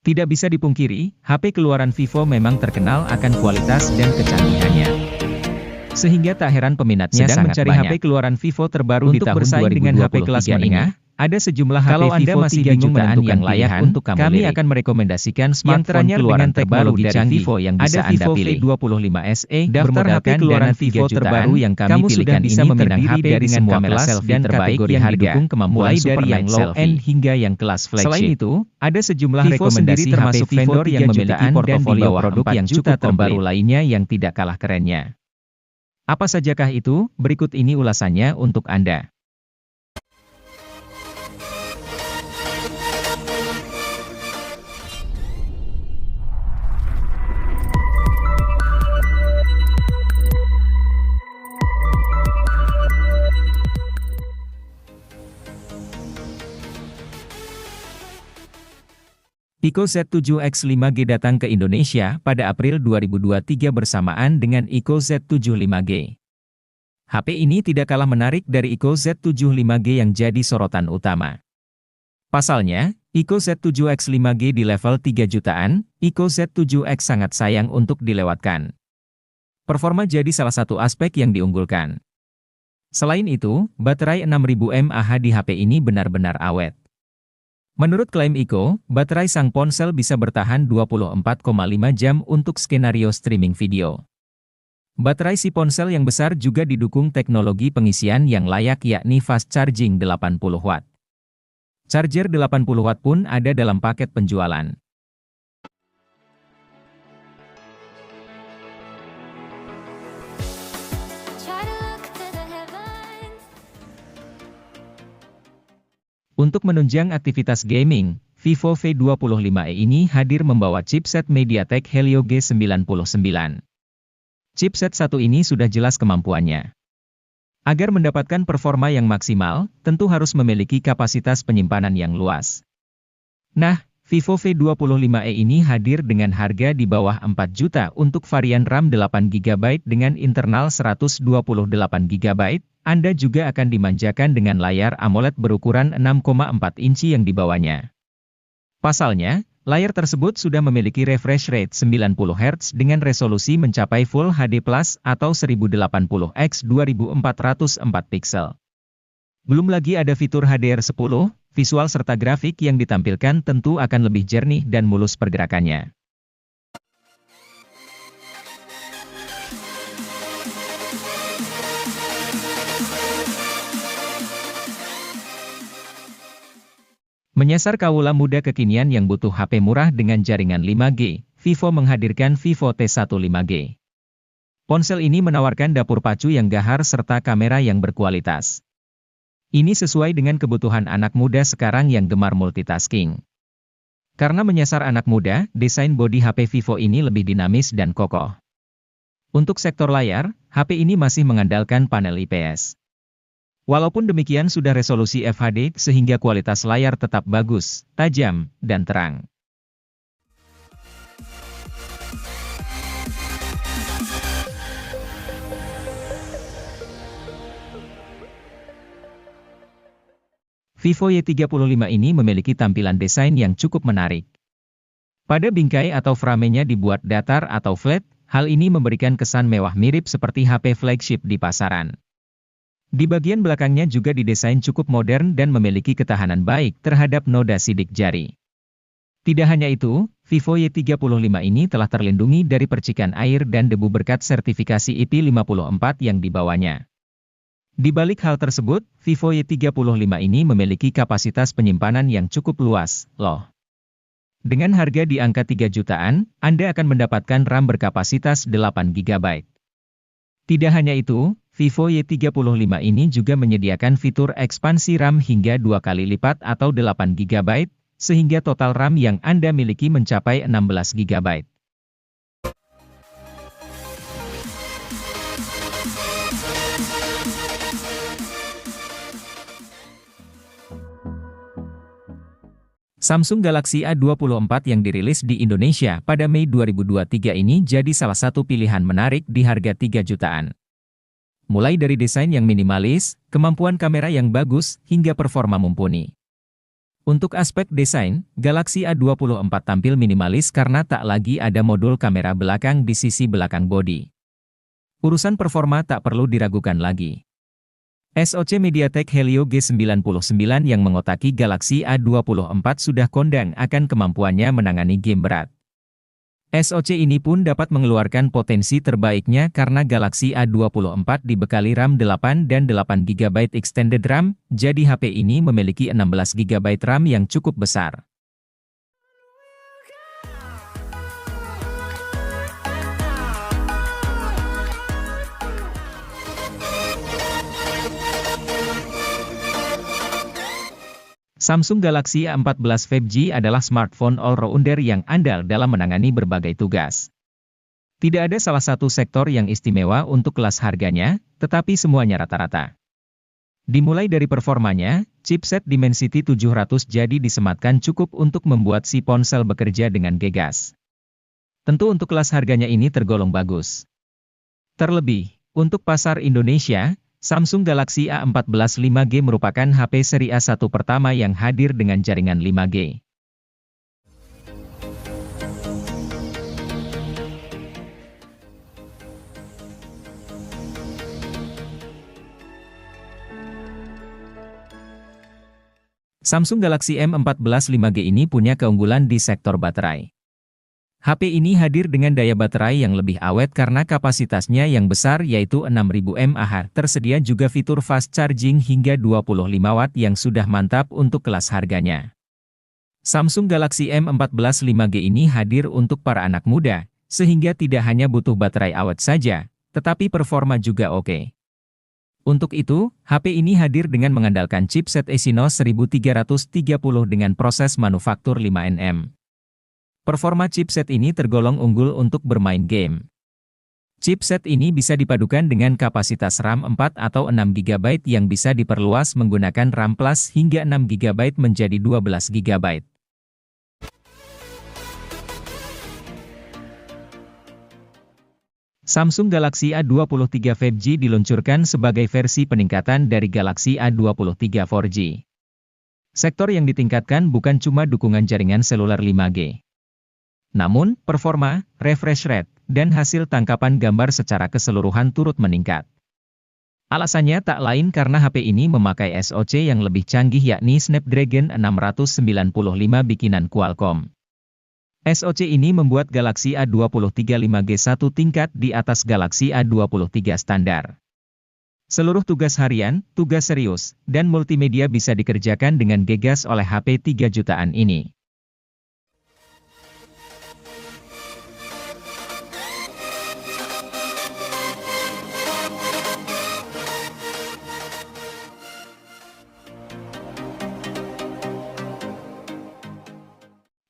Tidak bisa dipungkiri, HP keluaran Vivo memang terkenal akan kualitas dan kecanggihannya. Sehingga tak heran peminatnya Sedang sangat mencari banyak. HP keluaran Vivo terbaru di Untuk tahun bersaing dengan HP 2023 kelas ini, menengah, ada sejumlah HP kalau Anda Vivo masih 3 bingung jutaan menentukan yang layak pilihan, untuk kamu kami lirik. akan merekomendasikan Yang smartphone teranyar keluaran dengan terbaru teknologi dari canggih, Vivo yang bisa ada Anda Vivo pilih. V25 SE, Daftar HP keluaran Vivo terbaru yang kami kamu sudah pilihkan bisa ini meminang terdiri HP dari dengan semua kamera kelas selfie dan terbaik kategori yang harga, didukung kemampuan mulai dari super yang night low selfie. end hingga yang kelas flagship. Selain itu, ada sejumlah Vivo rekomendasi sendiri termasuk HP vendor Vivo yang 3 memiliki jutaan dan di portofolio bawah produk 4 yang juta cukup terbaru komplit. lainnya yang tidak kalah kerennya. Apa sajakah itu? Berikut ini ulasannya untuk Anda. Ico Z7X 5G datang ke Indonesia pada April 2023 bersamaan dengan Ico Z7 5G. HP ini tidak kalah menarik dari Ico Z7 5G yang jadi sorotan utama. Pasalnya, Ico Z7X 5G di level 3 jutaan, Ico Z7X sangat sayang untuk dilewatkan. Performa jadi salah satu aspek yang diunggulkan. Selain itu, baterai 6000 mAh di HP ini benar-benar awet. Menurut klaim Ico, baterai sang ponsel bisa bertahan 24,5 jam untuk skenario streaming video. Baterai si ponsel yang besar juga didukung teknologi pengisian yang layak yakni fast charging 80 watt. Charger 80 watt pun ada dalam paket penjualan. Untuk menunjang aktivitas gaming, Vivo V25e ini hadir membawa chipset MediaTek Helio G99. Chipset satu ini sudah jelas kemampuannya. Agar mendapatkan performa yang maksimal, tentu harus memiliki kapasitas penyimpanan yang luas. Nah, Vivo V25e ini hadir dengan harga di bawah 4 juta untuk varian RAM 8GB dengan internal 128GB. Anda juga akan dimanjakan dengan layar AMOLED berukuran 6,4 inci yang dibawanya. Pasalnya, layar tersebut sudah memiliki refresh rate 90 Hz dengan resolusi mencapai Full HD Plus atau 1080 x 2404 piksel. Belum lagi ada fitur HDR10, visual serta grafik yang ditampilkan tentu akan lebih jernih dan mulus pergerakannya. Menyasar kaula muda kekinian yang butuh HP murah dengan jaringan 5G, Vivo menghadirkan Vivo T1 5G. Ponsel ini menawarkan dapur pacu yang gahar serta kamera yang berkualitas. Ini sesuai dengan kebutuhan anak muda sekarang yang gemar multitasking. Karena menyasar anak muda, desain bodi HP Vivo ini lebih dinamis dan kokoh. Untuk sektor layar, HP ini masih mengandalkan panel IPS. Walaupun demikian sudah resolusi FHD sehingga kualitas layar tetap bagus, tajam, dan terang. Vivo Y35 ini memiliki tampilan desain yang cukup menarik. Pada bingkai atau framenya dibuat datar atau flat, hal ini memberikan kesan mewah mirip seperti HP flagship di pasaran. Di bagian belakangnya juga didesain cukup modern dan memiliki ketahanan baik terhadap noda sidik jari. Tidak hanya itu, Vivo Y35 ini telah terlindungi dari percikan air dan debu berkat sertifikasi IP54 yang dibawanya. Di balik hal tersebut, Vivo Y35 ini memiliki kapasitas penyimpanan yang cukup luas, loh. Dengan harga di angka 3 jutaan, Anda akan mendapatkan RAM berkapasitas 8GB. Tidak hanya itu, Vivo Y35 ini juga menyediakan fitur ekspansi RAM hingga 2 kali lipat atau 8GB, sehingga total RAM yang Anda miliki mencapai 16GB. Samsung Galaxy A24 yang dirilis di Indonesia pada Mei 2023 ini jadi salah satu pilihan menarik di harga 3 jutaan. Mulai dari desain yang minimalis, kemampuan kamera yang bagus, hingga performa mumpuni. Untuk aspek desain, Galaxy A24 tampil minimalis karena tak lagi ada modul kamera belakang di sisi belakang bodi. Urusan performa tak perlu diragukan lagi. SoC MediaTek Helio G99 yang mengotaki Galaxy A24 sudah kondang akan kemampuannya menangani game berat. SoC ini pun dapat mengeluarkan potensi terbaiknya karena Galaxy A24 dibekali RAM 8 dan 8GB extended RAM, jadi HP ini memiliki 16GB RAM yang cukup besar. Samsung Galaxy A14 5G adalah smartphone all-rounder yang andal dalam menangani berbagai tugas. Tidak ada salah satu sektor yang istimewa untuk kelas harganya, tetapi semuanya rata-rata. Dimulai dari performanya, chipset Dimensity 700 jadi disematkan cukup untuk membuat si ponsel bekerja dengan gegas. Tentu untuk kelas harganya ini tergolong bagus. Terlebih, untuk pasar Indonesia, Samsung Galaxy A14 5G merupakan HP seri A1 pertama yang hadir dengan jaringan 5G. Samsung Galaxy M14 5G ini punya keunggulan di sektor baterai. HP ini hadir dengan daya baterai yang lebih awet karena kapasitasnya yang besar yaitu 6000 mAh. Tersedia juga fitur fast charging hingga 25 Watt yang sudah mantap untuk kelas harganya. Samsung Galaxy M14 5G ini hadir untuk para anak muda, sehingga tidak hanya butuh baterai awet saja, tetapi performa juga oke. Untuk itu, HP ini hadir dengan mengandalkan chipset Exynos 1330 dengan proses manufaktur 5nm. Performa chipset ini tergolong unggul untuk bermain game. Chipset ini bisa dipadukan dengan kapasitas RAM 4 atau 6GB yang bisa diperluas menggunakan RAM Plus hingga 6GB menjadi 12GB. Samsung Galaxy A23 5G diluncurkan sebagai versi peningkatan dari Galaxy A23 4G. Sektor yang ditingkatkan bukan cuma dukungan jaringan seluler 5G. Namun, performa, refresh rate, dan hasil tangkapan gambar secara keseluruhan turut meningkat. Alasannya tak lain karena HP ini memakai SoC yang lebih canggih yakni Snapdragon 695 bikinan Qualcomm. SoC ini membuat Galaxy A23 5G satu tingkat di atas Galaxy A23 standar. Seluruh tugas harian, tugas serius, dan multimedia bisa dikerjakan dengan gegas oleh HP 3 jutaan ini.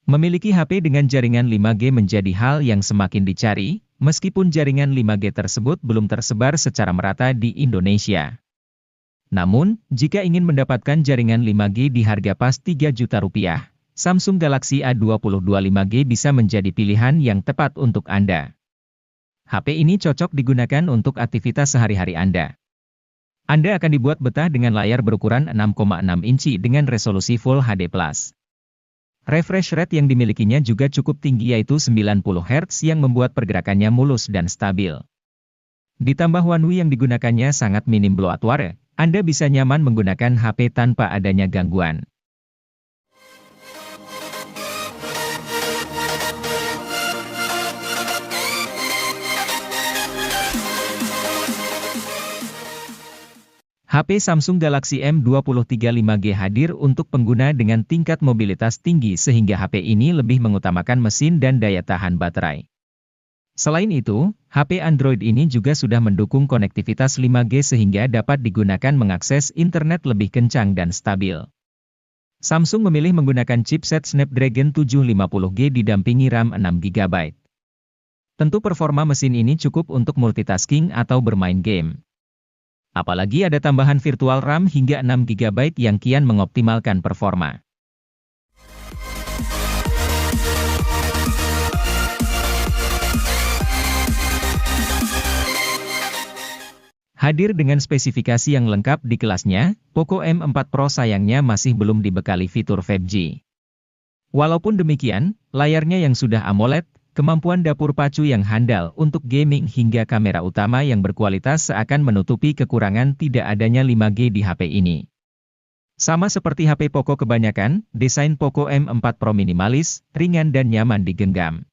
Memiliki HP dengan jaringan 5G menjadi hal yang semakin dicari, meskipun jaringan 5G tersebut belum tersebar secara merata di Indonesia. Namun, jika ingin mendapatkan jaringan 5G di harga pas 3 juta rupiah, Samsung Galaxy A22 5G bisa menjadi pilihan yang tepat untuk Anda. HP ini cocok digunakan untuk aktivitas sehari-hari Anda. Anda akan dibuat betah dengan layar berukuran 6,6 inci dengan resolusi Full HD+. Refresh rate yang dimilikinya juga cukup tinggi yaitu 90 Hz yang membuat pergerakannya mulus dan stabil. Ditambah One UI yang digunakannya sangat minim bloatware, Anda bisa nyaman menggunakan HP tanpa adanya gangguan. HP Samsung Galaxy M23 5G hadir untuk pengguna dengan tingkat mobilitas tinggi sehingga HP ini lebih mengutamakan mesin dan daya tahan baterai. Selain itu, HP Android ini juga sudah mendukung konektivitas 5G sehingga dapat digunakan mengakses internet lebih kencang dan stabil. Samsung memilih menggunakan chipset Snapdragon 750G didampingi RAM 6GB. Tentu performa mesin ini cukup untuk multitasking atau bermain game. Apalagi ada tambahan virtual RAM hingga 6GB yang kian mengoptimalkan performa. Hadir dengan spesifikasi yang lengkap di kelasnya, Poco M4 Pro sayangnya masih belum dibekali fitur 5G. Walaupun demikian, layarnya yang sudah AMOLED, kemampuan dapur pacu yang handal untuk gaming hingga kamera utama yang berkualitas seakan menutupi kekurangan tidak adanya 5G di HP ini. Sama seperti HP Poco kebanyakan, desain Poco M4 Pro minimalis, ringan dan nyaman digenggam.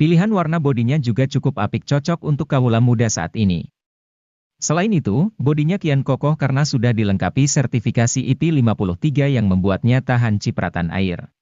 Pilihan warna bodinya juga cukup apik cocok untuk kaula muda saat ini. Selain itu, bodinya kian kokoh karena sudah dilengkapi sertifikasi IP53 yang membuatnya tahan cipratan air.